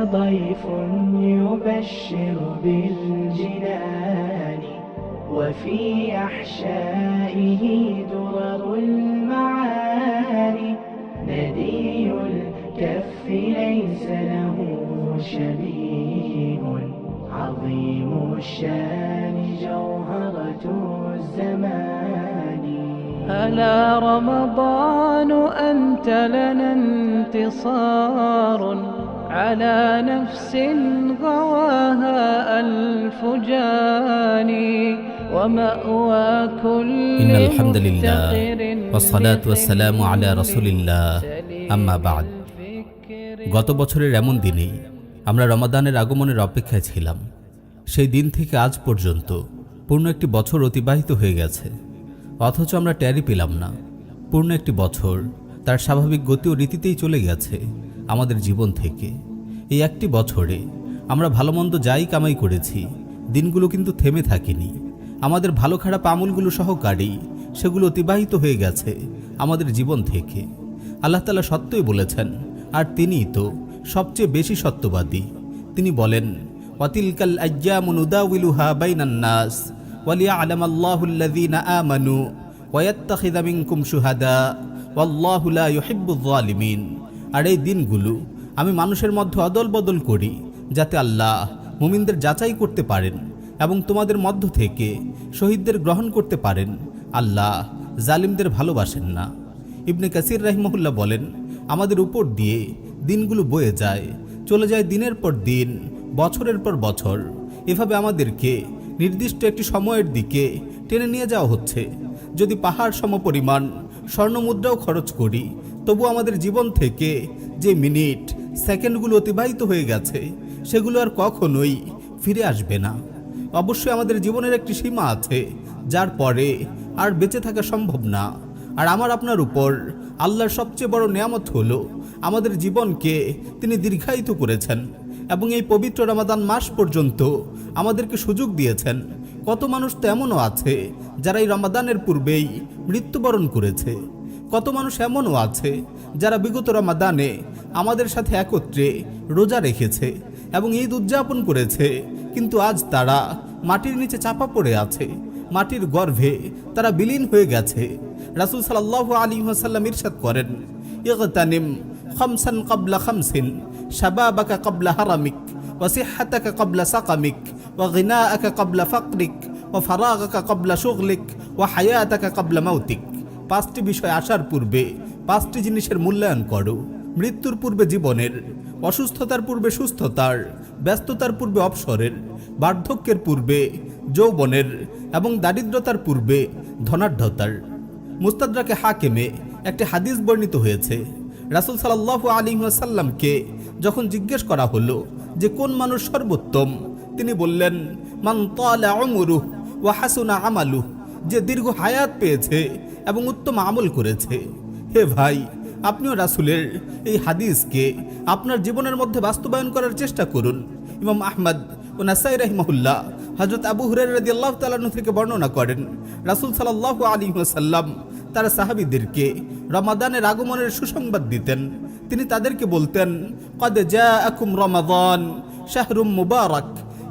ضيف يبشر بالجنان وفي أحشائه درر المعاني ندي الكف ليس له شبيه عظيم الشان جوهرة الزمان ألا رمضان أنت لنا انتصار على نفس غواها ألف جاني ومأوى كل إن الحمد لله مفتقر والصلاة والسلام على رسول الله أما بعد গত বছরের এমন দিনেই আমরা রমাদানের আগমনের অপেক্ষায় ছিলাম। সেই দিন থেকে আজ পর্যন্ত পূর্ণ একটি বছর অতিবাহিত হয়ে গেছে, অথচ আমরা টেরই পেলাম না। পূর্ণ একটি বছর তার স্বাভাবিক গতি ও রীতিতেই চলে গেছে আমাদের জীবন থেকে। এই একটি বছরে আমরা ভালো মন্দ যাই কামাই করেছি, দিনগুলো কিন্তু থেমে থাকেনি। আমাদের ভালো খারাপ আমলগুলো সহকারী সেগুলো অতিবাহিত হয়ে গেছে আমাদের জীবন থেকে। আল্লাহ তাআলা সত্যই বলেছেন, আর তিনিই তো সবচেয়ে বেশি সত্যবাদী। তিনি বলেন, ওয়াতিলকাল আইয়ামু নুদাউিলুহা বাইনান নাস ওয়ালিয়া'লামাল্লাহুল্লাযীনা আমানু ওয়ায়াত্তাখিযা মিনকুম শুহাদা ওয়াল্লাহু লা ইউহিব্বুয যালিমিন। আর এই দিনগুলো আমি মানুষের মধ্যে অদল বদল করি, যাতে আল্লাহ মুমিনদের যাচাই করতে পারেন এবং তোমাদের মধ্য থেকে শহীদদের গ্রহণ করতে পারেন। আল্লাহ জালিমদের ভালোবাসেন না। ইবনে কাসির রাহিমাহুল্লাহ বলেন, আমাদের উপর দিয়ে দিনগুলো বয়ে যায়, চলে যায় দিনের পর দিন, বছরের পর বছর। এভাবে আমাদেরকে নির্দিষ্ট একটি সময়ের দিকে টেনে নিয়ে যাওয়া হচ্ছে। যদি পাহাড় সমপরিমাণ স্বর্ণমুদ্রাও খরচ করি, তবু আমাদের জীবন থেকে যে মিনিট সেকেন্ডগুলো অতিবাহিত হয়ে গেছে সেগুলো আর কখনোই ফিরে আসবে না। অবশ্যই আমাদের জীবনের একটি সীমা আছে, যার পরে আর বেঁচে থাকা সম্ভব না। আর আমার আপনার উপর আল্লাহর সবচেয়ে বড় নিয়ামত হলো আমাদের জীবনকে তিনি দীর্ঘায়িত করেছেন এবং এই পবিত্র রমাদান মাস পর্যন্ত আমাদেরকে সুযোগ দিয়েছেন। কত মানুষ তো এমনও আছে যারা এই রমাদানের পূর্বেই মৃত্যুবরণ করেছে। কত মানুষ এমনও আছে যারা বিগত রমাদানে আমাদের সাথে একত্রে রোজা রেখেছে এবং ঈদ উদযাপন করেছে, কিন্তু আজ তারা মাটির নিচে চাপা পড়ে আছে, মাটির গর্ভে তারা বিলীন হয়ে গেছে। রাসূল সাল্লাল্লাহু আলাইহি ওয়াসাল্লাম ইরশাদ করেন, ইগতানিম খামসান ক্বাবলা খামসিন শাবাবাকা ক্বাবলা হারামিক ওয়া সিহহাতাকা ক্বাবলা সাকামিক ওয়া গিনাআকা ক্বাবলা ফাকরিক ওয়া ফারাগাকা ক্বাবলা শুগলিক ওয়া হায়াতাকা ক্বাবলা মাউতিক। পাঁচটি বিষয় আসার পূর্বে পাঁচটি জিনিসের মূল্যায়ন করো। মৃত্যুর পূর্বে জীবনের, অসুস্থতার পূর্বে সুস্থতার, ব্যস্ততার পূর্বে অবসরের, বার্ধক্যের পূর্বে যৌবনের এবং দারিদ্রতার পূর্বে ধনাঢ্যতার। মুস্তাদরাকে হাকিমে একটি হাদিস বর্ণিত হয়েছে, রাসূল সাল্লাল্লাহু আলাইহি ওয়াসাল্লামকে যখন জিজ্ঞেস করা হলো যে কোন মানুষ সর্বোত্তম, তিনি বললেন, মান তালা উমরুহু ওয়া হাসুনা আমালুহু, যে দীর্ঘ হায়াত পেয়েছে এবং উত্তম আমল করেছে। হে ভাই, আপনিও রাসূলের এই হাদিসকে আপনার জীবনের মধ্যে বাস্তবায়ন করার চেষ্টা করুন। ইমাম আহমদ ও নাসাই রাহিমাহুল্লাহ হযরত আবু হুরায়রা রাদিয়াল্লাহু তাআলা আনহু থেকে বর্ণনা করেন, রাসূল সাল্লাল্লাহু আলাইহি ওয়াসাল্লাম তারা সাহাবীদেরকে রমাদানের আগমনের সুসংবাদ দিতেন। তিনি তাদেরকে বলতেন, ক্বাদ জাআকুম রমাদান শাহরুম মুবারাক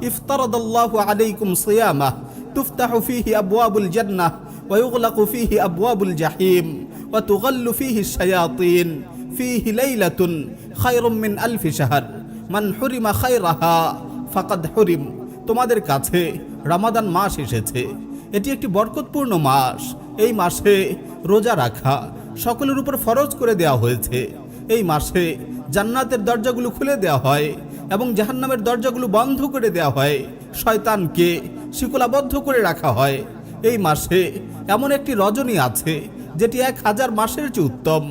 ইফতারাদাল্লাহু আলাইকুম সিয়ামাহ তুফতাহু ফীহি আবওয়াবুল জান্নাহ ওয়া ইউগলাকু ফীহি আবওয়াবুল জাহিম ওয়া তুগাল্লু ফীহি আশ-শায়াতিন ফীহি লাইলাতুন খায়রুম মিন আলফি শাহর মান হুরিমা খায়রাহা ফাকাদ হুরিম। তোমাদের কাছে রমাদান মাস এসেছে, এটি একটি বরকতপূর্ণ মাস। এই মাসে রোজা রাখা সকলের উপর ফরজ করে দেওয়া হয়েছে। এই মাসে জান্নাতের দরজাগুলো খুলে দেওয়া হয় এবং জাহান্নামের দরজাগুলো বন্ধ করে দেওয়া হয়, শয়তানকে শিকলাবদ্ধ করে রাখা হয়। এই মাসে এমন একটি রজনী আছে যেটি 1000 মাসের চেয়ে উত্তম।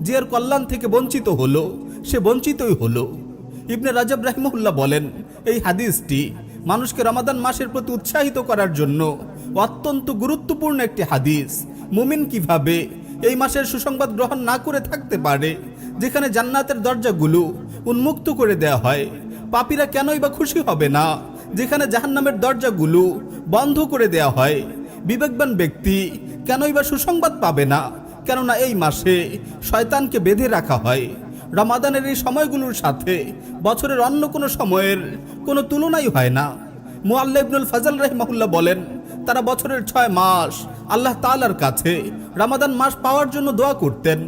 যে এর কল্যাণ থেকে বঞ্চিত হলো সে বঞ্চিতই হলো। ইবনে রাজব রাহিমাহুল্লাহ বলেন, এই হাদিসটি মানুষকে রমাদান মাসের প্রতি উৎসাহিত করার জন্য অত্যন্ত গুরুত্বপূর্ণ একটি হাদিস। মুমিন কিভাবে এই মাসের সুসংবাদ গ্রহণ না করে থাকতে পারে, যেখানে জান্নাতের দরজাগুলো উন্মুক্ত করে দেওয়া হয়? পাপীরা কেনই বা খুশি হবে না যেখানে জাহান্নামের দরজাগুলো বন্ধ করে দেওয়া হয়? বিবেকবান ব্যক্তি কেনই বা সুসংবাদ পাবে না, কেননা এই মাসে শয়তানকে বেঁধে রাখা হয়। রমাদানের এই সময়গুলোর সাথে বছরের অন্য কোনো সময়ের কোনো তুলনাই হয় না। মুআল্লা ইবনুল ফাজল রাহিমাহুল্লাহ বলেন, তারা বছরের 6 মাস আল্লাহ তাআলার কাছে রমাদান মাস পাওয়ার জন্য দোয়া করতেন,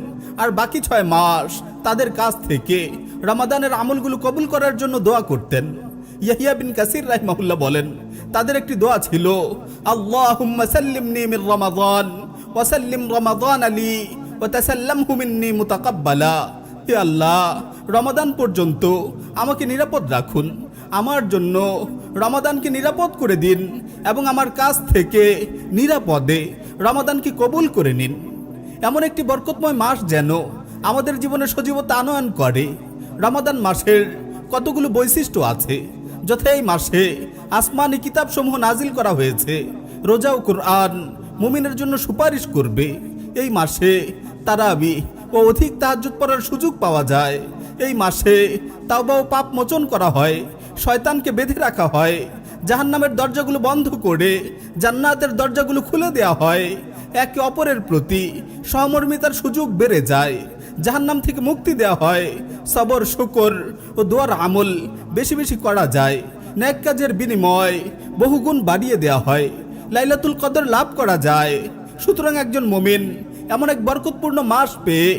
আর বাকি 6 মাস তাদের কাছ থেকে রমাদানের আমলগুলো কবুল করার জন্য দোয়া করতেন। ইয়াহিয়া বিন কাসির রাহিমাহুল্লাহ বলেন, তাদের একটি দোয়া ছিল, আল্লাহুম্মা সাল্লিমনি মির রমাদান ওয়া সাল্লিম রমাদান আলী ওয়া তাসাল্লামহু মিন্নি মুতাকাব্বালা। হে আল্লাহ, রমাদান পর্যন্ত আমাকে নিরাপদ রাখুন, আমার জন্য রমাদানকে নিরাপদ করে দিন এবং আমার কাছ থেকে নিরাপদে রমাদানকে কবুল করে নিন। এমন একটি বরকতময় মাস যেন আমাদের জীবনে সজীবতা আনয়ন করে। রমাদান মাসের কতগুলো বৈশিষ্ট্য আছে, যথা এই মাসে আসমানি কিতাবসমূহ নাজিল করা হয়েছে। রোজা ও কুরআন মুমিনের জন্য সুপারিশ করবে। এই মাসে তারাবি ও অধিক তাহাজ্জুদ পড়ার সুযোগ পাওয়া যায়। এই মাসে তাওবা ও পাপ মোচন করা হয়, শয়তানকে বেঁধে রাখা হয়, জাহান্নামের দরজাগুলো বন্ধ করে জান্নাতের দরজাগুলো খুলে দেওয়া হয়। একে অপরের প্রতি সহমর্মিতার সুযোগ বেড়ে যায়, জাহান্নাম থেকে মুক্তি দেওয়া হয়, সবর শুকর ও দোয়ার আমল বেশি বেশি করা যায়, নেক কাজের বিনিময় বহুগুণ বাড়িয়ে দেওয়া হয়, লাইলাতুল কদর লাভ করা যায়। সুতরাং একজন মুমিন এমন এক বরকতপূর্ণ মাস পেয়ে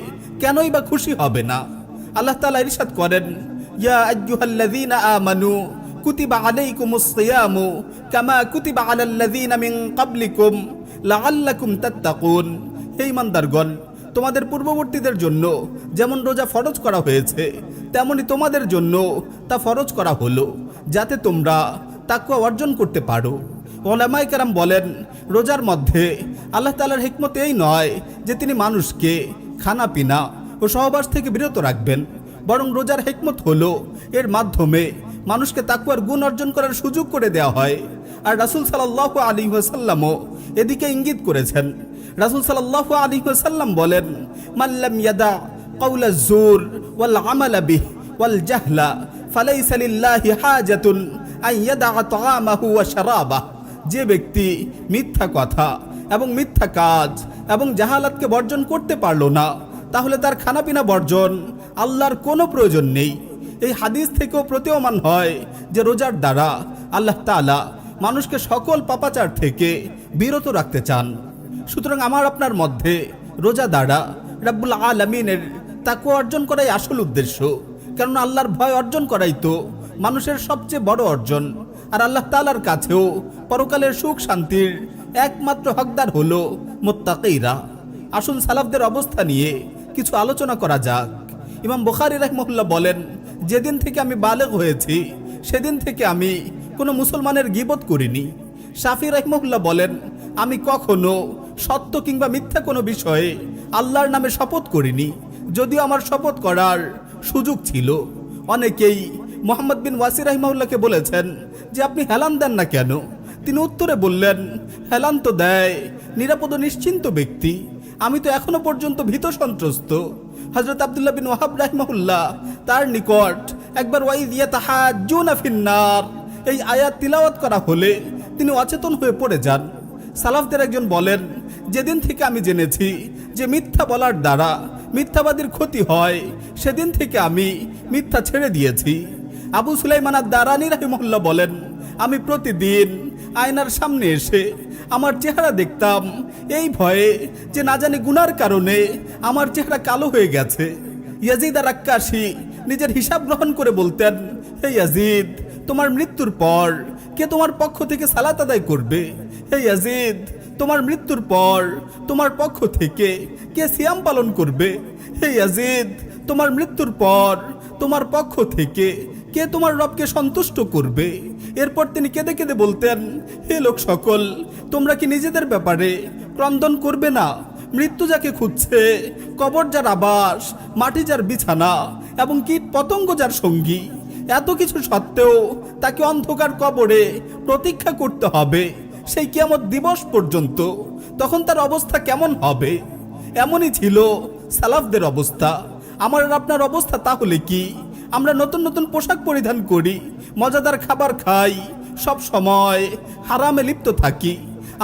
কেনই বা খুশি হবে না? আল্লাহ তাআলা ইরশাদ করেন, ইয়া আইয়ুহাল্লাযীনা আমানু কুতিবা আলাইকুমুস সিয়ামু কামা কুতিবা আলাল্লাযীনা মিন ক্বাবলিকুম লাআল্লাকুম তাত্তাকুন। হে ঈমানদারগণ, তোমাদের পূর্ববর্তীদের জন্য যেমন রোজা ফরজ করা হয়েছে, তেমনি তোমাদের জন্য তা ফরজ করা হলো, যাতে তোমরা তাকওয়া অর্জন করতে পারো। উলামায়ে কেরাম বলেন, রোজার মধ্যে আল্লাহ তাআলার হিকমত এই নয় যে তিনি মানুষকে খানা পিনা ও সহবাস থেকে বিরত রাখবেন, বরং রোজার হিকমত হলো এর মাধ্যমে মানুষকে তাকওয়ার গুণ অর্জন করার সুযোগ করে দেওয়া হয়। আর রাসূল সাল্লাল্লাহু আলাইহি ওয়াসাল্লামও এদিকে ইঙ্গিত করেছেন। রাসূল সাল্লাল্লাহু আলাইহি ওয়াসাল্লাম বলেন, মান লাম ইয়াদা কাওলাজ জুর ওয়াল আমালা বিহি ওয়াল জাহলা ফালাইসা লিল্লাহি হাজাতুন আন ইয়াদা তাআমাহু ওয়া শারাবাহু। যে ব্যক্তি মিথ্যা কথা এবং মিথ্যা কাজ এবং জাহালাতকে বর্জন করতে পারলো না, তাহলে তার খানাপিনা বর্জন আল্লাহর কোনো প্রয়োজন নেই। এই হাদিস থেকেও প্রতীয়মান হয় যে রোজার দ্বারা আল্লাহ তাআলা মানুষকে সকল পাপাচার থেকে বিরত রাখতে চান। সুতরাং আমার আপনার মধ্যে রোজা দ্বারা রাব্বুল আলামিনের তাকওয়া অর্জন করাই আসল উদ্দেশ্য, কারণ আল্লাহর ভয় অর্জন করাই তো মানুষের সবচেয়ে বড় অর্জন। আর আল্লাহ তাআলার কাছেও পরকালের সুখ শান্তির একমাত্র হকদার হলো মুত্তাকীরা। আসুন সালাফদের অবস্থা নিয়ে কিছু আলোচনা করা যাক। ইমাম বুখারী রাহিমাহুল্লাহ বলেন, যেদিন থেকে আমি বালেগ হয়েছি সেদিন থেকে আমি কোনো মুসলমানের গীবত করিনি। শাফি রাহিমাহুল্লাহ বলেন, আমি কখনো সত্য কিংবা মিথ্যা কোনো বিষয়ে আল্লাহর নামে শপথ করিনি, যদিও আমার শপথ করার সুযোগ ছিল। অনেকেই মুহাম্মদ বিন ওয়াসি রাহিমাহুল্লাহকে বলেছেন যে আপনি হেলান দেন না কেন? তিনি উত্তরে বললেন, হেলান তো দেয় নিরাপদ ও নিশ্চিন্ত ব্যক্তি, আমি তো এখনো পর্যন্ত ভীত সন্ত্রস্ত। হযরত আব্দুল্লাহ বিন ওয়াহাব রাহিমাহুল্লাহ তার নিকট একবার ওয়াইদ ইয়াতাহাজ্জুনা ফিন্নার এই আয়াত তিলাওয়াত করা হলে তিনি অচেতন হয়ে পড়ে যান। সালাফদের একজন বলেন, যেদিন থেকে আমি জেনেছি যে মিথ্যা বলার দ্বারা মিথ্যাবাদীর ক্ষতি হয়, সেদিন থেকে আমি মিথ্যা ছেড়ে দিয়েছি। আবু সুলাইমান আদ-দারানী রাহিমাহুল্লাহ বলেন, আমি প্রতিদিন আয়নার সামনে এসে আমার চেহারা দেখতাম এই ভয়ে যে না জানি গুনার কারণে আমার চেহারা কালো হয়ে গেছে। ইয়াজিদ আর-রাক্কাশী নিজের হিসাব গ্রহণ করে বলতেন, হে ইয়াজিদ, তোমার মৃত্যুর পর কে তোমার পক্ষ থেকে সালাত আদায় করবে? হে ইয়াজিদ, তোমার মৃত্যুর পর তোমার পক্ষ থেকে কে সিয়াম পালন করবে? হে ইয়াজিদ, তোমার মৃত্যুর পর তোমার পক্ষ থেকে কে তোমার রবকে সন্তুষ্ট করবে? এরপর তিনি কেঁদে কেঁদে বলতেন, হে লোক সকল, তোমরা কি নিজেদের ব্যাপারে ক্রন্দন করবে না? মৃত্যু যাকে খুঁজছে, কবর যার আবাস, মাটি যার বিছানা এবং কীট পতঙ্গ যার সঙ্গী, এত কিছু সত্ত্বেও তাকে অন্ধকার কবরে প্রতীক্ষা করতে হবে সেই কিয়ামত দিবস পর্যন্ত। তখন তার অবস্থা কেমন হবে? এমনই ছিল সালাফদের অবস্থা। আমার আর আপনার অবস্থা তাহলে কি? আমরা নতুন নতুন পোশাক পরিধান করি, মজাদার খাবার খাই, সব সময় হারামে লিপ্ত থাকি,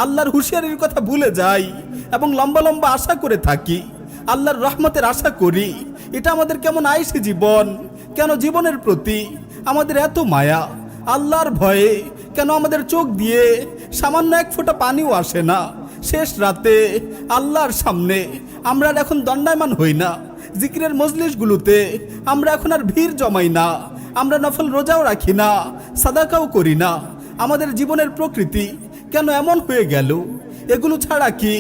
আল্লাহর হুঁশিয়ারির কথা ভুলে যাই এবং লম্বা লম্বা আশা করে থাকি, আল্লাহর রহমতের আশা করি এটা আমাদের কেমন আইসি জীবন, কেন জীবনের প্রতি আমাদের এত মায়া, আল্লাহর ভয়ে কেন আমাদের চোখ দিয়ে সামান্য এক ফোঁটা পানিও আসে না। শেষ রাতে আল্লাহর সামনে আমরা আর এখন দণ্ডায়মান হই না, জিকিরের মজলিসগুলোতে আমরা এখন আর ভিড় জমাই না, আমরা নফল রোজাও রাখি না, সাদাকাও করি না। আমাদের জীবনের প্রকৃতি কেন এমন হয়ে গেল? এগুলো ছাড়া কি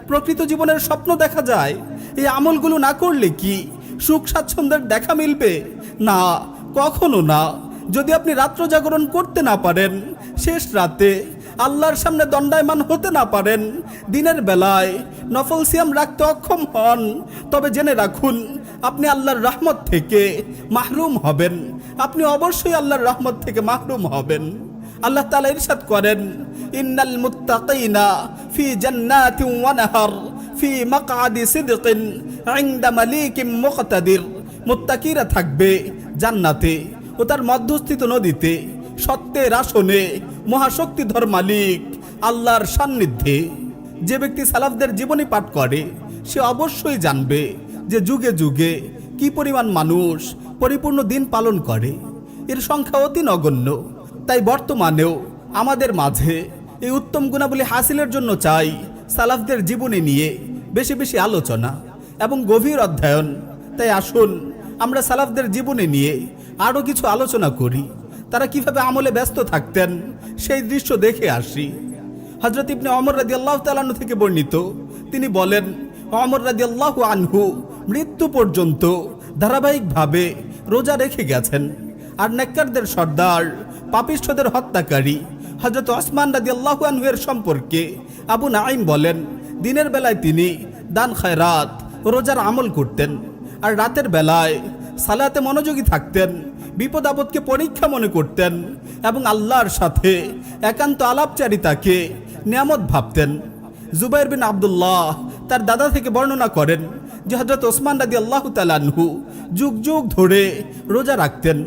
প্রকৃত জীবনের স্বপ্ন দেখা যায়? এই আমলগুলো না করলে কি সুখ স্বাচ্ছন্দ্যের দেখা মিলবে? না, কখনো না। যদি আপনি রাত্র জাগরণ করতে না পারেন, শেষ রাতে আল্লাহর সামনে দণ্ডায়মান হতে না পারেন, দিনের বেলায় নফল সিয়াম রাখতে অক্ষম হন, তবে জেনে রাখুন আপনি আল্লাহর রহমত থেকে মাহরুম হবেন। আপনি অবশ্যই আল্লাহর রহমত থেকে মাহরুম হবেন। আল্লাহ তাআলা ইরশাদ করেন, ইন্নাল মুত্তাকিনা ফি জান্নাতিন ওয়া নাহার ফি মাকআদি সিদকিন ইনদা মালিকিন মুকতাদির। মুত্তাকিরা থাকবে জান্নাতে ও তার মধ্যস্থিত নদীতে, সত্যের আসনে, মহাশক্তিধর মালিক আল্লাহর সান্নিধ্যে। যে ব্যক্তি সালাফদের জীবনী পাঠ করে সে অবশ্যই জানবে যে যুগে যুগে কি পরিমাণ মানুষ পরিপূর্ণ দিন পালন করে, এর সংখ্যা অতি নগণ্য। তাই বর্তমানেও আমাদের মাঝে এই উত্তম গুণাবলী হাসিলের জন্য চাই সালাফদের জীবনী নিয়ে বেশি বেশি আলোচনা এবং গভীর অধ্যয়ন। তাই আসুন আমরা সালাফদের জীবনী নিয়ে আরও কিছু আলোচনা করি। তারা কিভাবে আমলে ব্যস্ত থাকতেন সেই দৃশ্য দেখে আসি। হযরত ইবনে ওমর রাদিয়াল্লাহু তাআলা আনহু থেকে বর্ণিত, তিনি বলেন, ওমর রাদিয়াল্লাহু আনহু মৃত্যু পর্যন্ত ধারাবাহিকভাবে রোজা রেখে গেছেন। আর নেককারদের সর্দার, পাপিষ্ঠদের হত্যাকারী হযরত ওসমান রাদিয়াল্লাহু আনহু এর সম্পর্কে আবু নাঈম বলেন, দিনের বেলায় তিনি দান খায়রাত ও রোজার আমল করতেন, আর রাতের বেলায় সালাতে মনোযোগী থাকতেন, বিপদ আপদকে পরীক্ষা মনে করতেন এবং আল্লাহর সাথে একান্ত আলাপচারিতাকে নিয়ামত ভাবতেন। জুবাইর বিন আব্দুল্লাহ তার দাদা থেকে বর্ণনা করেন যে হযরত ওসমান রাদিয়াল্লাহু তাআলা আনহু যুগ যুগ ধরে রোজা রাখতেন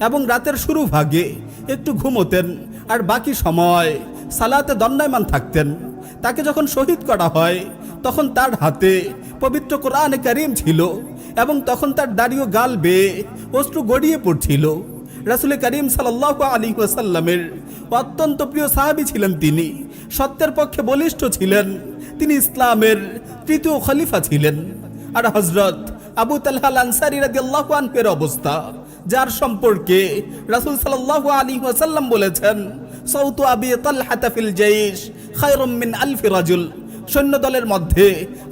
এবং রাতের শুরু ভাগে একটু ঘুমোতেন আর বাকি সময় সালাতে দণ্ডায়মান থাকতেন। তাকে যখন শহীদ করা হয় তখন তার হাতে পবিত্র কোরআনে কারীম ছিল এবং তখন তার দাড়িও গাল বেয়ে অশ্রু গড়িয়ে পড়ছিল। রাসূল করিম সাল্লাল্লাহু আলাইহি ওয়াসাল্লামের অত্যন্ত প্রিয় সাহাবী ছিলেন তিনি, সত্যের পক্ষে বলিষ্ঠ ছিলেন, তিনি ইসলামের তৃতীয় খলিফা ছিলেন। আর হযরত আবু তালহা আল আনসারী রাদিয়াল্লাহু আনহু এর অবস্থা, যার সম্পর্কে রাসূল সাল্লাল্লাহু আলাইহি ওয়াসাল্লাম বলেছেন, সাউতু আবি তালহা ফিল জাইশ খায়রুম মিন আলফি রাজুল। সৈন্য দলের মধ্যে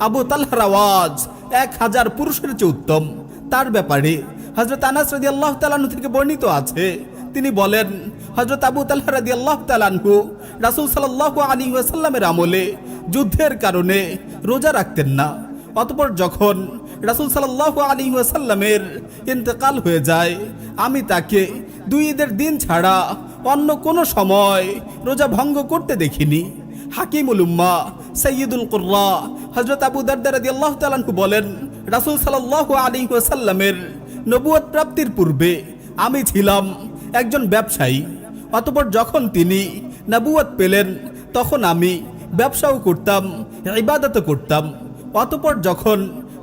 আবু তালহার আওয়াজ 1000 পুরুষের চেয়ে উত্তম। তার ব্যাপারে হযরত আনাস রাদিয়াল্লাহু তাআলা আনহু থেকে বর্ণিত আছে, তিনি বলেন, হযরত আবু তালহা রাদিয়াল্লাহু তাআলা আনহু রাসূল সাল্লাল্লাহু আলাইহি ওয়াসাল্লামের আমলে যুদ্ধের কারণে রোজা রাখতেন না। অতঃপর যখন রাসূল সাল্লাল্লাহু আলাইহি ওয়াসাল্লামের ইন্তেকাল হয়ে যায়, আমি তাকে 2 ঈদের দিন ছাড়া অন্য কোনো সময় রোজা ভঙ্গ করতে দেখিনি। হাকিমুল উম্মাহ সাইয়্যিদুল কুররা হযরত আবু দারদা রাদিয়াল্লাহু তাআলা আনহু বলেন, রাসূল সাল্লাল্লাহু আলাইহি ওয়াসাল্লামের নবুয়ত প্রাপ্তির পূর্বে আমি ছিলাম একজন ব্যবসায়ী। অতঃপর যখন তিনি নবুয়ত পেলেন তখন আমি ব্যবসাও করতাম, ইবাদতও করতাম। অতঃপর যখন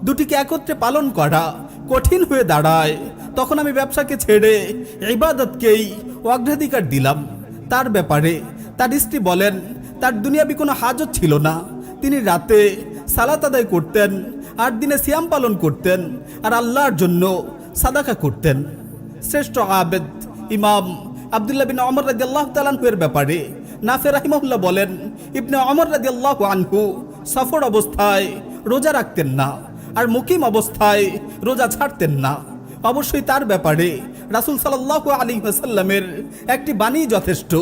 দুটিকে একত্রে পালন করা কঠিন হয়ে দাঁড়ায় তখন আমি ব্যবসাকে ছেড়ে ইবাদতকেই অগ্রাধিকার দিলাম। তার ব্যাপারে তার স্ত্রী বলেন, তার দুনিয়াবি কোনো হাজত ছিল না। তিনি রাতে সালাত আদায় করতেন আর দিনে সিয়াম পালন করতেন আর আল্লাহর জন্য সাদাকা করতেন। শ্রেষ্ঠ আবেদ ইমাম আব্দুল্লাহ বিন ওমর রাদিয়াল্লাহু তাআলা আনহু এর ব্যাপারে নাফি রাহিমাহুল্লাহ বলেন, ইবনে ওমর রাদিয়াল্লাহু আনহু সফর অবস্থায় রোজা রাখতেন না আর মুকিম অবস্থায় রোজা ছাড়তেন না। অবশ্যই তার ব্যাপারে রাসূল সাল্লাল্লাহু আলাইহি ওয়াসাল্লামের একটি বাণী যথেষ্ট।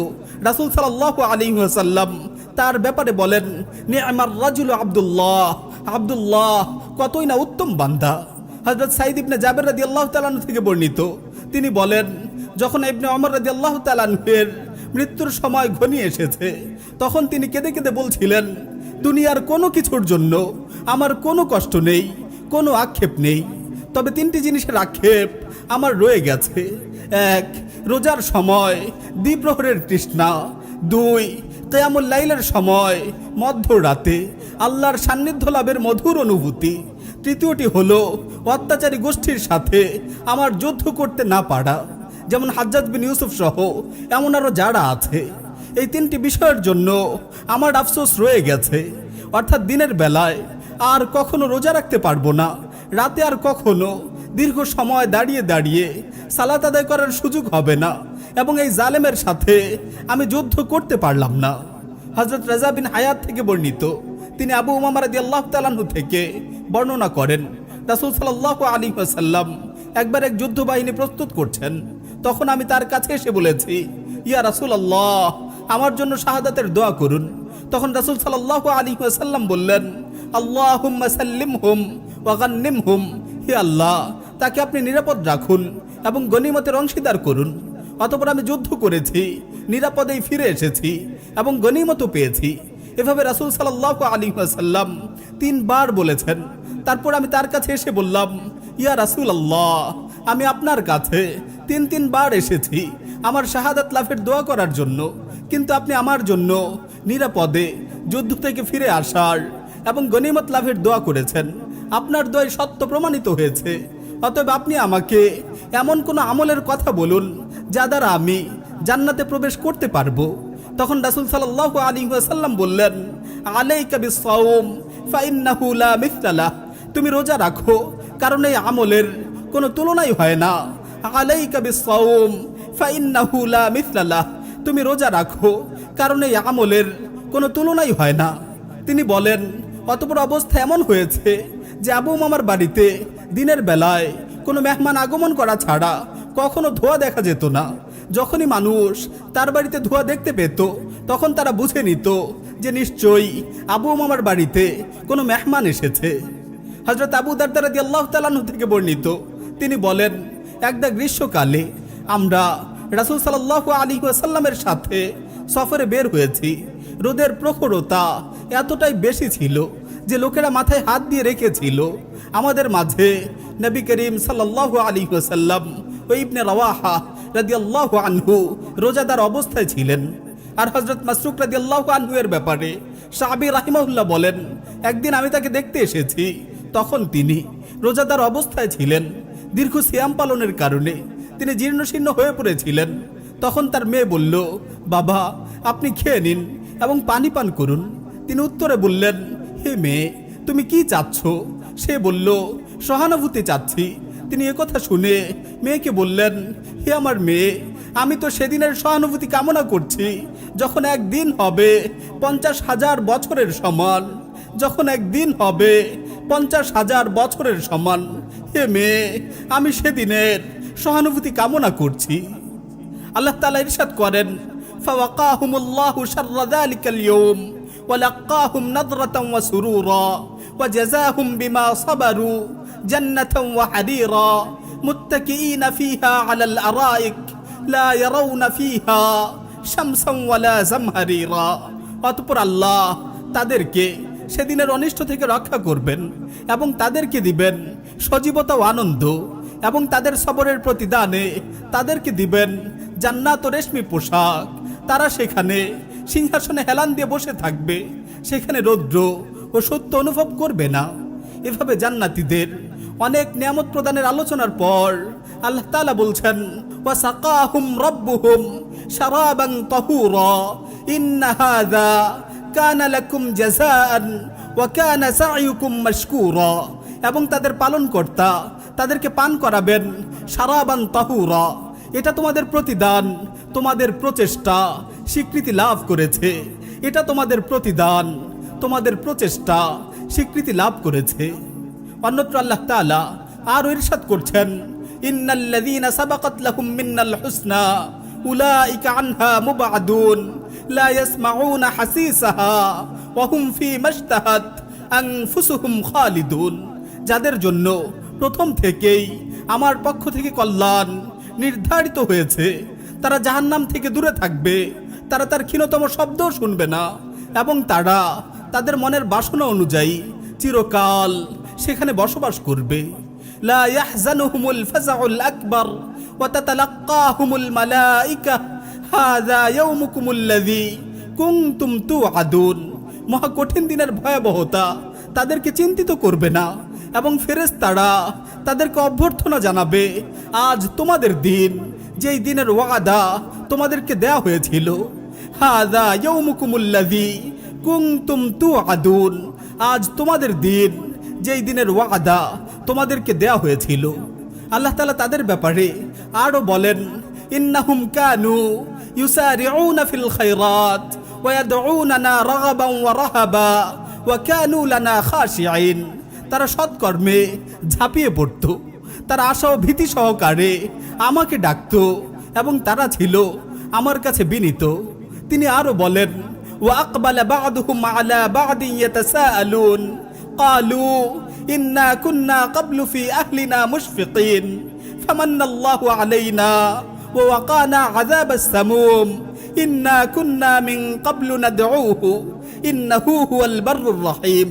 রাসূল সাল্লাল্লাহু আলাইহি ওয়াসাল্লাম তার ব্যাপারে বলেন, নি'মার রাজুলু আব্দুল্লাহ, আব্দুল্লাহ কতই না উত্তম বান্দা। হযরত সাঈদ ইবনে জাবের রাদিয়াল্লাহু তাআলা আনহু থেকে বর্ণিত, তিনি বলেন, যখন ইবনে ওমর রাদিয়াল্লাহু তাআলা আনহুর মৃত্যুর সময় ঘনিয়ে এসেছে তখন তিনি কেঁদে কেঁদে বলছিলেন, দুনিয়ার কোনো কিছুর জন্য আমার কোনো কষ্ট নেই, কোনো আক্ষেপ নেই, তবে 3টি জিনিসের আক্ষেপ আমার রয়ে গেছে। 1, রোজার সময় দ্বিপ্রহরের তৃষ্ণা। 2, কিয়ামুল লাইলের সময় মধ্যরাতে আল্লাহর সান্নিধ্য লাভের মধুর অনুভূতি। তৃতীয়টি হলো অত্যাচারী গোষ্ঠীর সাথে আমার যুদ্ধ করতে না পারা, যেমন হাজ্জাজ বিন ইউসুফ সহ এমন আরো যারা আছে। এই তিনটি বিষয়ের জন্য আমার আফসোস রয়ে গেছে। অর্থাৎ দিনের বেলায় আর কখনো রোজা রাখতে পারবো না, রাতে আর কখনো দীর্ঘ সময় দাঁড়িয়ে দাঁড়িয়ে সালাত আদায় করার সুযোগ হবে না, এবং এই জালেমের সাথে আমি যুদ্ধ করতে পারলাম না। হযরত রাজা বিন হায়াত থেকে বর্ণিত, তিনি আবু উমামা রাদিয়াল্লাহু তাআলা আনহু থেকে বর্ণনা করেন, রাসূল সাল্লাল্লাহু আলাইহি ওয়াসাল্লাম একবার এক যুদ্ধ বাহিনী প্রস্তুত করছেন। তখন আমি তার কাছে এসে বলেছি, ইয়া রাসূলুল্লাহ, আমার জন্য শাহাদাতের দোয়া করুন। তখন রাসূল সাল্লাল্লাহু আলাইহি ওয়াসাল্লাম বললেন, আল্লাহুম্মা সাল্লিমহুম ওয়া গান্নিমহুম, হে আল্লাহ, তাকে আপনি নিরাপদ রাখুন এবং গনিমতের অংশীদার করুন। অতঃপর আমি যুদ্ধ করেছি, নিরাপদেই ফিরে এসেছি এবং গনিমতও পেয়েছি। এভাবে রাসূল সাল্লাল্লাহু আলাইহি ওয়াসাল্লাম 3 বার বলেছেন। তারপর আমি তার কাছে এসে বললাম, ইয়া রাসূলুল্লাহ, আমি আপনার কাছে 3 বার এসেছি আমার শাহাদাত লাভের দোয়া করার জন্য, কিন্তু আপনি আমার জন্য নিরাপদে যুদ্ধ থেকে ফিরে আসার এবং গনিমত লাভের দোয়া করেছেন। আপনার দোয়াই সত্য প্রমাণিত হয়েছে। অতএব আপনি আমাকে এমন কোনো আমলের কথা বলুন যা দ্বারা আমি জান্নাতে প্রবেশ করতে পারবো। তখন রাসূল সাল্লাল্লাহু আলাইহি ওয়াসাল্লাম বললেন, আলাইকা বিস-সাওম ফাইন্নাহু লা মিসলা লাহ, তুমি রোজা রাখো, কারণ এই আমলের কোনো তুলনাই হয় না। আলাইকা বিস-সাওম ফাইন্নাহু লা মিসলা লাহ, তুমি রোজা রাখো, কারণ এই আমলের কোনো তুলনাই হয় না। তিনি বলেন, অতঃপর অবস্থা এমন হয়েছে যে আবু উমামার বাড়িতে দিনের বেলায় কোনো মেহমান আগমন করা ছাড়া কখনো ধোঁয়া দেখা যেত না। যখনই মানুষ তার বাড়িতে ধোঁয়া দেখতে পেত, তখন তারা বুঝে নিত যে নিশ্চয়ই আবু উমামার বাড়িতে কোনো মেহমান এসেছে। হযরত আবু দারদা রাদিয়াল্লাহু তাআলা আনহু থেকে বর্ণিত, তিনি বলেন, একদা গ্রীষ্মকালে আমরা রাসূল সাল্লাল্লাহু আলাইহি ওয়াসাল্লামের সাথে সফরে বের হয়েছি। রোদের প্রখরতা এতটাই বেশি ছিল যে লোকেরা মাথায় হাত দিয়ে রেখেছিল। আমাদের মাঝে নবী করিম সাল্লাল্লাহু আলাইহি ওয়াসাল্লাম ও ইবনে রাওয়াহা রাদিয়াল্লাহু আনহু রোজাদার অবস্থায় ছিলেন। আর হযরত মাসরুক রাদিয়াল্লাহু আনহু এর ব্যাপারে শাবি রাহিমাহুল্লাহ বলেন, একদিন আমি তাকে দেখতে এসেছি, তখন তিনি রোজাদার অবস্থায় ছিলেন। দীর্ঘ সিয়াম পালনের কারণে তিনি জীর্ণশীর্ণ হয়ে পড়েছিলেন। তখন তার মেয়ে বলল, বাবা, আপনি খেয়ে নিন এবং পানি পান করুন। তিনি উত্তরে বললেন, হে মেয়ে, তুমি কি চাচ্ছ? সে বলল, সহানুভূতি চাচ্ছি। তিনি একথা শুনে মেয়েকে বললেন, হে আমার মেয়ে, আমি তো সেদিনের সহানুভূতি কামনা করছি যখন একদিন হবে 50,000 বছরের সমান, যখন একদিন হবে 50,000 বছরের সমান। হে মেয়ে, আমি সেদিনের সহানুভূতি কামনা করছি। আল্লাহ তাআলা ইরশাদ করেন, ফাওয়াকাহুমুল্লাহু শাররা যালিকাল ইয়াওম ওয়া লাক্কাহুম নাদরাতান ওয়া সুরুরা ওয়া জাযাহুম বিমা সাবারু জান্নাতান ওয়া হারিরা মুত্তাকিইনা ফিহা আলাল আরাইক লা ইয়ারাউনা ফিহা শামসান ওয়ালা জামহারিরা। অতঃপর আল্লাহ তাদেরকে সেদিনের অনিষ্ট থেকে রক্ষা করবেন এবং তাদেরকে দিবেন সজীবতা ও আনন্দ, এবং তাদের সবরের প্রতিদানে তাদেরকে দিবেন জান্নাত ও রেশমি পোশাক। তারা সেখানে সিংহাসনে হেলান দিয়ে বসে থাকবে, সেখানে রৌদ্র ও সত্য অনুভব করবে না। এভাবে জান্নাতীদের অনেক নিয়ামত প্রদানের আলোচনার পর আল্লাহ তাআলা বলছেন, ওয়া সাকাহুম রাব্বুহুম শারাবান তাহুরা ইন্না হাযা কানা লাকুম জাযাআন ওয়া কানা সা'য়ুকুম মাশকুরা। এবং তাদের পালনকর্তা তাদেরকে পান করাবেন শারাবান তাহুরা, এটা তোমাদের প্রতিদান, তোমাদের প্রচেষ্টা স্বীকৃতি লাভ করেছে। এটা তোমাদের প্রতিদান, তোমাদের প্রচেষ্টা স্বীকৃতি লাভ করেছে। অন্যত্র আল্লাহ তাআলা আরো ইরশাদ করছেন, ইন্নাল্লাযীনা সাবাকাত লাহুম মিনাল হুসনা উলাইকা আনহা মুবআদুন লা ইয়াসমাউনা হাসিসাহা ওয়া হুম ফী মাশতাহাত আনফুসুহুম খালিদুন। যাদের জন্য প্রথম থেকেই আমার পক্ষ থেকে কল্যাণ নির্ধারিত হয়েছে, তারা জাহান্নাম থেকে দূরে থাকবে, তারা তার ক্ষীণতম শব্দও শুনবে না, এবং তারা তাদের মনের বাসনা অনুযায়ী চিরকাল সেখানে বসবাস করবে। লা ইয়াহজানুহুমুল ফাযাউল আকবার ওয়া তাতালাক্কাহুমুল মালাইকা হাযা ইয়াউমুকুমুল্লাযী কুনতুম তুআদুন। মহা কঠিন দিনের ভয়াবহতা তাদেরকে চিন্তিত করবে না, এবং ফেরেশতারা তাদেরকে অভ্যর্থনা জানাবে, আজ তোমাদের দিন, যেই দিনের ওয়াদা তোমাদেরকে দেয়া হয়েছিল। হাযা ইয়াউমুকুমুল্লাযী কুনতুম তুআদুন, আজ তোমাদের দিন, যেই দিনের ওয়াদা তোমাদেরকে দেয়া হয়েছিল। আল্লাহ তাআলা তাদের ব্যাপারে আরো বলেন, ইন্নাহুম কানু ইউসারিউনা ফিল খায়রাত ওয়া ইয়াদউনানা রাগাবান ওয়া রাহাবা ওয়া কানু লানা খাশিঈন। তারা সৎকর্মে ঝাঁপিয়ে পড়ত, তারা আশা ও ভীতি সহকারে আমাকে ডাকত এবং তারা ছিল আমার কাছে বিনীত। তিনি আরো বলেন, ওয়া আকবালা বা'দুহুম আলা বা'দিন ইয়াতাসাআলুন ক্বালু ইন্না কুন্না ক্বাবলু ফি আহলিনা মুশফিকিন ফামান্নাল্লাহু আলাইনা ওয়া ওয়াকানা আযাবাস সামুম ইন্না কুন্না মিন ক্বাবলু নাদউহু ইন্নাহু হুয়াল বাররুর রহিম।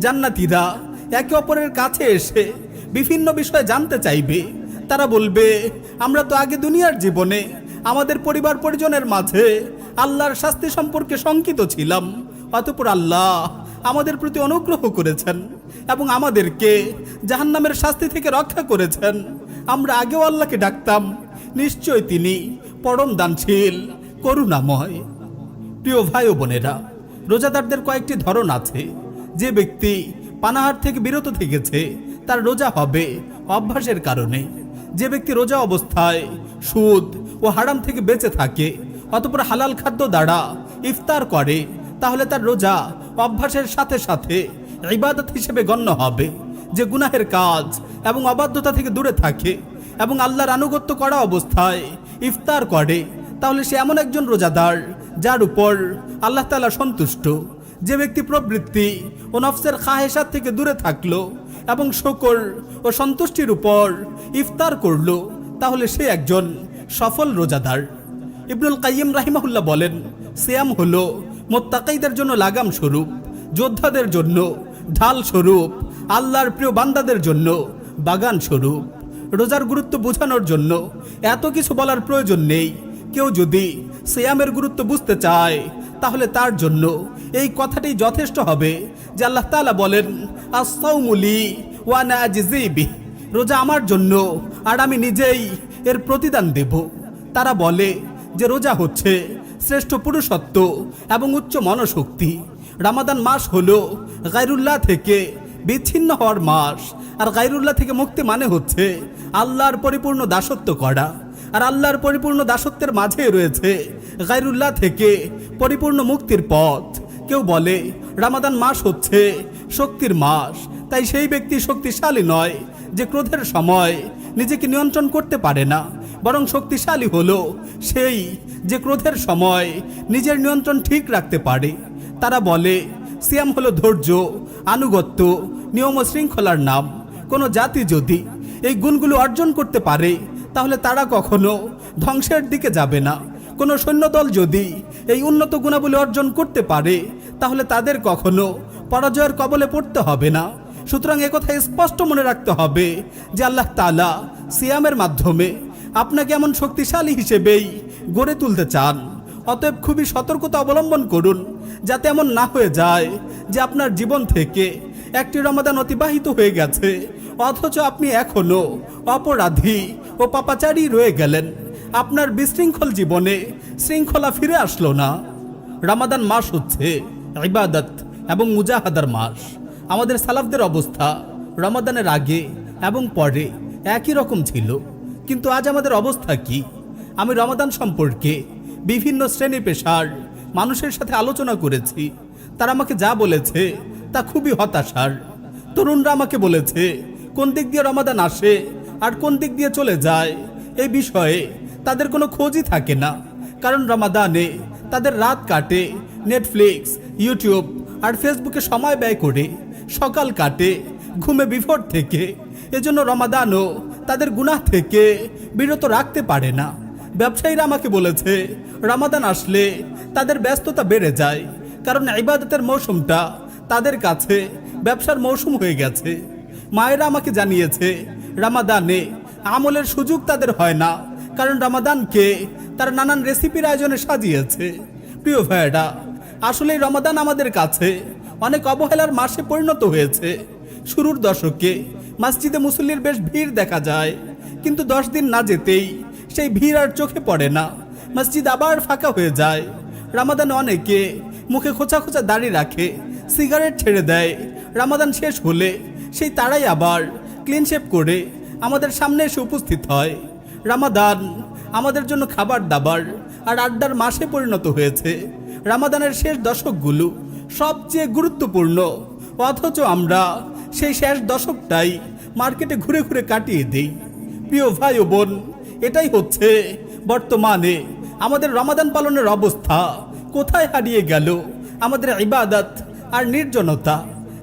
জান্নাতীরা একে অপরের কাছে এসে বিভিন্ন বিষয় জানতে চাইবে। তারা বলবে, আমরা তো আগে দুনিয়ার জীবনে আমাদের পরিবার পরিজনের মাঝে আল্লাহর শাস্তি সম্পর্কে শঙ্কিত ছিলাম, অতঃপর আল্লাহ আমাদের প্রতি অনুগ্রহ করেছেন এবং আমাদেরকে জাহান্নামের শাস্তি থেকে রক্ষা করেছেন। আমরা আগেও আল্লাহকে ডাকতাম, নিশ্চয় তিনি পরম দানশীল, করুণাময়। প্রিয় ভাই ও বোনেরা, রোজাদারদের কয়েকটি ধরন আছে। যে ব্যক্তি পানাহার থেকে বিরত থেকেছে তার রোজা হবে অভ্যাসের কারণে। যে ব্যক্তি রোজা অবস্থায় সুদ ও হারাম থেকে বেঁচে থাকে অতঃপর হালাল খাদ্য দ্বারা ইফতার করে, তাহলে তার রোজা অভ্যাসের সাথে সাথে ইবাদত হিসেবে গণ্য হবে। যে গুনাহের কাজ এবং অবাধ্যতা থেকে দূরে থাকে এবং আল্লাহর আনুগত্য করা অবস্থায় ইফতার করে, তাহলে সে এমন একজন রোজাদার যার উপর আল্লাহ তাআলা সন্তুষ্ট। যে ব্যক্তি প্রবৃত্তি ও নফসের খাহেসাত থেকে দূরে থাকলো এবং শুকর ও সন্তুষ্টির উপর ইফতার করলো, তাহলে সে একজন সফল রোজাদার। ইবনুল কাইয়িম রাহিমাহুল্লাহ বলেন, সিয়াম হলো মুত্তাকীদের জন্য লাগাম স্বরূপ, যোদ্ধাদের জন্য ঢাল স্বরূপ, আল্লাহর প্রিয় বান্দাদের জন্য বাগান স্বরূপ। রোজার গুরুত্ব বোঝানোর জন্য এত কিছু বলার প্রয়োজন নেই। কেউ যদি সিয়ামের গুরুত্ব বুঝতে চায় তাহলে তার জন্য এই কথাটি যথেষ্ট হবে যে আল্লাহ তাআলা বলেন, আস-সাওমু লি ওয়া আনা আজজি বিহি, রোজা আমার জন্য আর আমি নিজেই এর প্রতিদান দেব। তারা বলে যে রোজা হচ্ছে শ্রেষ্ঠ পুরুষত্ব এবং উচ্চ মনোশক্তি। রমাদান মাস হলো গায়রুল্লাহ থেকে বিচ্ছিন্ন হওয়ার মাস, আর গায়রুল্লাহ থেকে মুক্তি মানে হচ্ছে আল্লাহর পরিপূর্ণ দাসত্ব করা। আর আল্লাহর পরিপূর্ণ দাসত্বের মাঝে রয়েছে গায়রুল্লাহ থেকে পরিপূর্ণ মুক্তির পথ। কেউ বলে রমাদান মাস হচ্ছে শক্তির মাস, তাই সেই ব্যক্তি শক্তিশালী নয় যে ক্রোধের সময় নিজেকে নিয়ন্ত্রণ করতে পারে না, বরং শক্তিশালী হলো সেই যে ক্রোধের সময় নিজের নিয়ন্ত্রণ ঠিক রাখতে পারে। তারা বলে সিয়াম হলো ধৈর্য, আনুগত্য, নিয়ম ও শৃঙ্খলার নাম। কোনো জাতি যদি এই গুণগুলো অর্জন করতে পারে তাহলে তারা কখনো ধ্বংসের দিকে যাবে না। কোনো সৈন্যদল যদি এই উন্নত গুণাবলী অর্জন করতে পারে তাহলে তাদের কখনো পরাজয়ের কবলে পড়তে হবে না। সুতরাং একথা স্পষ্ট মনে রাখতে হবে যে আল্লাহ তাআলা সিয়ামের মাধ্যমে আপনাকে এমন শক্তিশালী হিসেবেই গড়ে তুলতে চান। অতএব খুবই সতর্কতা অবলম্বন করুন যাতে এমন না হয়ে যায় যে আপনার জীবন থেকে একটি রমাদান অতিবাহিত হয়ে গেছে অথচ আপনি এখনো অপরাধী ও পাপাচারী রয়ে গেলেন। আপনার বিশৃঙ্খল জীবনে শৃঙ্খলা ফিরে আসলো না। রমাদান মাস হচ্ছে ইবাদত এবং মুজাহাদার মাস। আমাদের সালাফদের অবস্থা রমাদানের আগে এবং পরে একই রকম ছিল, কিন্তু আজ আমাদের অবস্থা কি? আমি রমাদান সম্পর্কে বিভিন্ন শ্রেণী পেশার মানুষের সাথে আলোচনা করেছি। তারা আমাকে যা বলেছে তা খুবই হতাশার। তরুণরা আমাকে বলেছে কোন দিক দিয়ে রমাদান আসে আর কোন দিক দিয়ে চলে যায় এই বিষয়ে তাদের কোনো খোঁজই থাকে না, কারণ রমাদানে তাদের রাত কাটে নেটফ্লিক্স, ইউটিউব আর ফেসবুকে সময় ব্যয় করে, সকাল কাটে ঘুমে বিভোর থেকে। এজন্য রমাদানও তাদের গুনাহ থেকে বিরত রাখতে পারে না। ব্যবসায়ীরা আমাকে বলেছে রমাদান আসলে তাদের ব্যস্ততা বেড়ে যায়, কারণ ইবাদতের মৌসুমটা তাদের কাছে ব্যবসার মৌসুম হয়ে গেছে। মায়েরা আমাকে জানিয়েছে রমাদানে আমলের সুযোগ তাদের হয় না, কারণ রমাদানকে তার নানান রেসিপির আয়োজনে সাজিয়েছে। প্রিয় ভাইয়েরা, আসলে রমাদান আমাদের কাছে অনেক অবহেলার মাসে পরিণত হয়েছে। শুরুর দশকে মসজিদে মুসল্লির বেশ ভিড় দেখা যায়, কিন্তু 10 দিন না যেতেই সেই ভিড় আর চোখে পড়ে না, মসজিদ আবার ফাঁকা হয়ে যায়। রমাদানে অনেকে মুখে খোঁচা খোঁচা দাড়ি রাখে, সিগারেট ছেড়ে দেয়। রমাদান শেষ হলে সেই তারাই আবার ক্লিন শেভ করে আমাদের সামনে এসে উপস্থিত হয়। রমাদান আমাদের জন্য খাবার দাবার আর আড্ডার মাসে পরিণত হয়েছে। রমাদানের শেষ দশকগুলো সবচেয়ে গুরুত্বপূর্ণ, অথচ আমরা সেই শেষ দশকটাই মার্কেটে ঘুরে ঘুরে কাটিয়ে দিই। প্রিয় ভাই ও বোন, এটাই হচ্ছে বর্তমানে আমাদের রমাদান পালনের অবস্থা। কোথায় হারিয়ে গেল আমাদের ইবাদত আর নির্জনতা?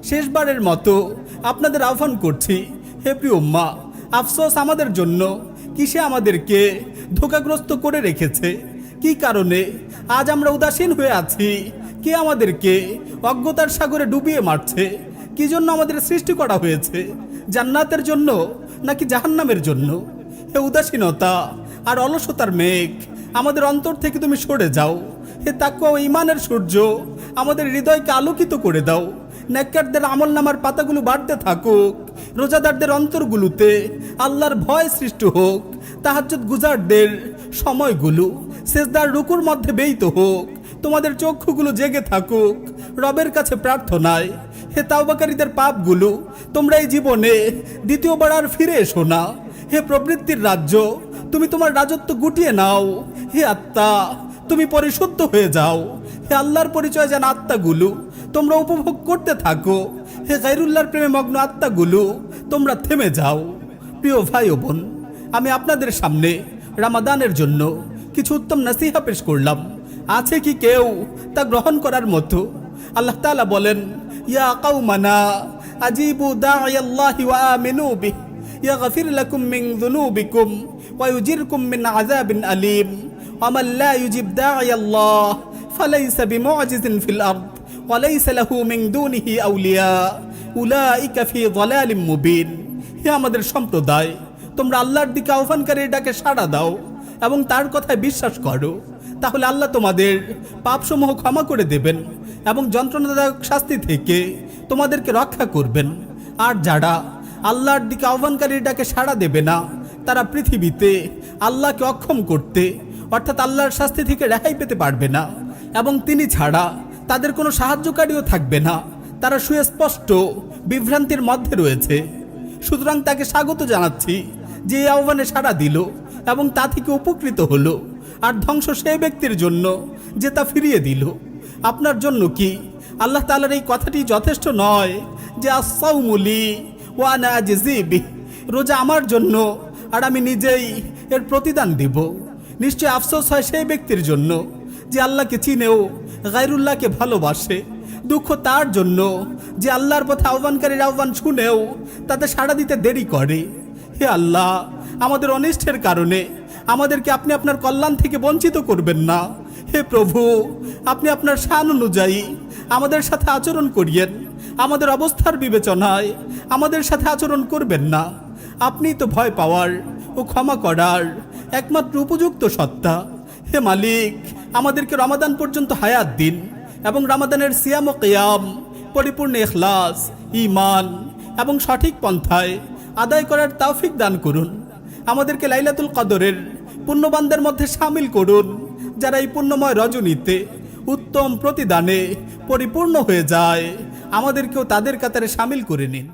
শেষবারের মতো আপনাদের আহ্বান করছি, হে প্রিয় উম্মাহ, আফসোস আমাদের জন্য। কিসে আমাদেরকে ধোঁকাগ্রস্ত করে রেখেছে? কি কারণে আজ আমরা উদাসীন হয়ে আছি? কে আমাদেরকে অজ্ঞতার সাগরে ডুবিয়ে মারছে? কি জন্য আমাদের সৃষ্টি করা হয়েছে? জান্নাতের জন্য নাকি জাহান্নামের জন্য? হে উদাসীনতা আর অলসতার মেঘ, আমাদের অন্তর থেকে তুমি সরে যাও। হে তাকওয়া ও ঈমানের সূর্য, আমাদের হৃদয়কে আলোকিত করে দাও। নেককারদের আমলনামার পাতাগুলো বাড়তে থাকুক, রোজাদারদের অন্তরগুলোতে আল্লাহর ভয় সৃষ্টি হোক। তাহাজ্জুদ গুজারদের সময়গুলো সেজদার রুকুর মধ্যে ব্যয়িত হোক। তোমাদের চক্ষুগুলো জেগে থাকুক রবের কাছে প্রার্থনায়। হে তাওবাকারীদের পাপগুলো তোমরা এই জীবনে দ্বিতীয়বার আর ফিরে এসো না। হে প্রবৃত্তির রাজ্য, তুমি তোমার রাজত্ব গুটিয়ে নাও। হে আত্মা, তুমি পরিশুদ্ধ হয়ে যাও। হে আল্লাহর পরিচয় জানা আত্মাগুলো তোমরা উপভোগ করতে থাকো। হে গায়রুল্লাহর প্রেমে মগ্ন আত্মাগুলো তোমরা থেমে যাও। প্রিয় ভাই ও বোন, আমি আপনাদের সামনে রমাদানের জন্য কিছু উত্তম নসিহা পেশ করলাম। আছে কি কেউ তা গ্রহণ করার মতো? আল্লাহ তাআলা বলেন, ইয়া কাউমানা আজিবু দাঈয়াল্লাহি ওয়া আমিনু বিহি ইয়াগফির লাকুম মিন যুনুবিকুম ওয়া ইউজিরকুম মিন আযাবিন আলীম ওয়া মান লা ইউজিব দাঈয়াল্লাহ ফালাইসা বিমুজিজিন ফিল আরদ ওয়া লাইসা লাহু মিন দুনিহি আউলিয়া উলাইকা ফি যালালিম মুবিন। হে আমাদের সম্প্রদায়, তোমরা আল্লাহর দিকে আহ্বানকারীর ডাকে সাড়া দাও এবং তার কথায় বিশ্বাস করো, তাহলে আল্লাহ তোমাদের পাপসমূহ ক্ষমা করে দেবেন এবং যন্ত্রণাদায়ক শাস্তি থেকে তোমাদেরকে রক্ষা করবেন। আর যারা আল্লাহর দিকে আহ্বানকারীর ডাকে সাড়া দেবে না, তারা পৃথিবীতে আল্লাহকে অক্ষম করতে অর্থাৎ আল্লাহর শাস্তি থেকে রেহাই পেতে পারবে না এবং তিনি ছাড়া তাদের কোনো সাহায্যকারীও থাকবে না। তারা সুস্পষ্ট বিভ্রান্তির মধ্যে রয়েছে। সুতরাং তাকে স্বাগত জানাচ্ছি যে এই আহ্বানে সাড়া দিল এবং তা থেকে উপকৃত হলো, আর ধ্বংস সেই ব্যক্তির জন্য যে তা ফিরিয়ে দিল। আপনার জন্য কি আল্লাহ তাআলার এই কথাটি যথেষ্ট নয় যে আস-সাওমু লি ওয়া আনা আজজি বিহি, রোজা আমার জন্য আর আমি নিজেই এর প্রতিদান দিব? নিশ্চয় আফসোস হয় সেই ব্যক্তির জন্য যে আল্লাহকে চিনেও গায়রুল্লাহকে ভালোবাসে। দুঃখ তার জন্য যে আল্লাহর পথে আহ্বানকারীর আহ্বান শুনেও তাতে সাড়া দিতে দেরি করে। হে আল্লাহ, আমাদের অনিষ্টের কারণে আমাদেরকে আপনি আপনার কল্যাণ থেকে বঞ্চিত করবেন না। হে প্রভু, আপনি আপনার শান অনুযায়ী আমাদের সাথে আচরণ করিয়েন। আমাদের অবস্থার বিবেচনায় আমাদের সাথে আচরণ করবেন না। আপনিই তো ভয় পাওয়ার ও ক্ষমা করার একমাত্র উপযুক্ত সত্তা। হে মালিক, আমাদেরকে রমাদান পর্যন্ত হায়াত দিন এবং রমাদানের সিয়াম ও কিয়াম পরিপূর্ণ ইখলাস, ঈমান এবং সঠিক পন্থায় আদায় করার তৌফিক দান করুন। আমাদেরকে লাইলাতুল কদরের পুণ্যবানদের মধ্যে শামিল করুন, যারা এই পুণ্যময় রজনীতে উত্তম প্রতিদানে পরিপূর্ণ হয়ে যায়। আমাদেরকেও তাদের কাতারে শামিল করে নিন।